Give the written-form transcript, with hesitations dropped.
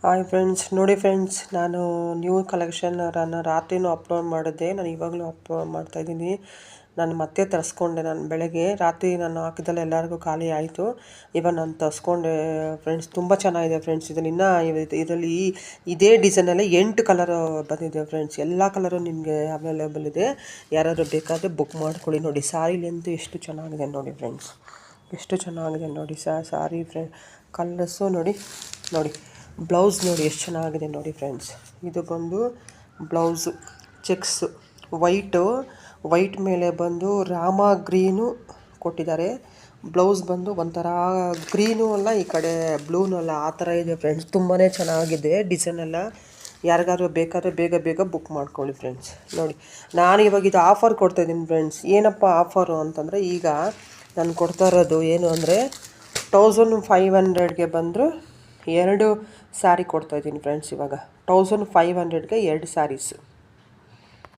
Hi friends, ನೋಡಿ friends, ನಾನು new ಕಲೆಕ್ಷನನ್ನು ರಾತ್ರಿನೂ upload ಮಾಡಿದ್ದೆ. ನಾನು ಇವಾಗಲೂ ಅಪ್ಲೋಡ್ ಮಾಡ್ತಾಯಿದ್ದೀನಿ. ನಾನು ಮತ್ತೆ ತರಿಸ್ಕೊಂಡೆ. ನಾನು ಬೆಳಗ್ಗೆ ರಾತ್ರಿ ನಾನು ಹಾಕಿದ್ದೆಲ್ಲ ಎಲ್ಲರಿಗೂ ಖಾಲಿ ಆಯಿತು. ಇವಾಗ ನಾನು ತರಿಸ್ಕೊಂಡೆ ಫ್ರೆಂಡ್ಸ್. ತುಂಬ ಚೆನ್ನಾಗಿದೆ ಫ್ರೆಂಡ್ಸ್. ಇದರಲ್ಲಿ ಇದೇ ಡಿಸೈನಲ್ಲಿ 8 ಕಲರ್ ಬಂದಿದೆ ಫ್ರೆಂಡ್ಸ್. ಎಲ್ಲ ಕಲರು ನಿಮಗೆ ಅವೈಲೇಬಲ್ ಇದೆ. ಯಾರಾದರೂ ಬೇಕಾದರೆ ಬುಕ್ ಮಾಡ್ಕೊಳ್ಳಿ. ನೋಡಿ ಸಾರಿಲಂತೂ ಎಷ್ಟು ಚೆನ್ನಾಗಿದೆ ನೋಡಿ ಫ್ರೆಂಡ್ಸ್, ಎಷ್ಟು ಚೆನ್ನಾಗಿದೆ ನೋಡಿ ಸಾರಿ ಕಲರ್ಸು ನೋಡಿ. ಬ್ಲೌಸ್ ನೋಡಿ ಎಷ್ಟು ಚೆನ್ನಾಗಿದೆ ನೋಡಿ ಫ್ರೆಂಡ್ಸ್. ಇದು ಬಂದು ಬ್ಲೌಸು ಚೆಕ್ಸು ವೈಟ್ ಮೇಲೆ ಬಂದು ರಾಮ ಗ್ರೀನು ಕೊಟ್ಟಿದ್ದಾರೆ. ಬ್ಲೌಸ್ ಬಂದು ಒಂಥರ ಗ್ರೀನು ಅಲ್ಲ, ಈ ಕಡೆ ಬ್ಲೂನು ಅಲ್ಲ, ಆ ಥರ ಇದೆ ಫ್ರೆಂಡ್ಸ್. ತುಂಬಾ ಚೆನ್ನಾಗಿದೆ ಡಿಸೈನೆಲ್ಲ. ಯಾರಿಗಾದ್ರೂ ಬೇಕಾದರೆ ಬೇಗ ಬುಕ್ ಮಾಡ್ಕೊಳ್ಳಿ ಫ್ರೆಂಡ್ಸ್. ನೋಡಿ, ನಾನು ಇವಾಗ ಇದು ಆಫರ್ ಕೊಡ್ತಾಯಿದ್ದೀನಿ ಫ್ರೆಂಡ್ಸ್. ಏನಪ್ಪ ಆಫರು ಅಂತಂದರೆ, ಈಗ ನಾನು ಕೊಡ್ತಾ ಇರೋದು ಏನು ಅಂದರೆ 1500ಗೆ ಬಂದರೂ 2 ಸ್ಯಾರಿ ಕೊಡ್ತಾಯಿದ್ದೀನಿ ಫ್ರೆಂಡ್ಸ್. ಇವಾಗ 1500ಗೆ 2 ಸ್ಯಾರೀಸು.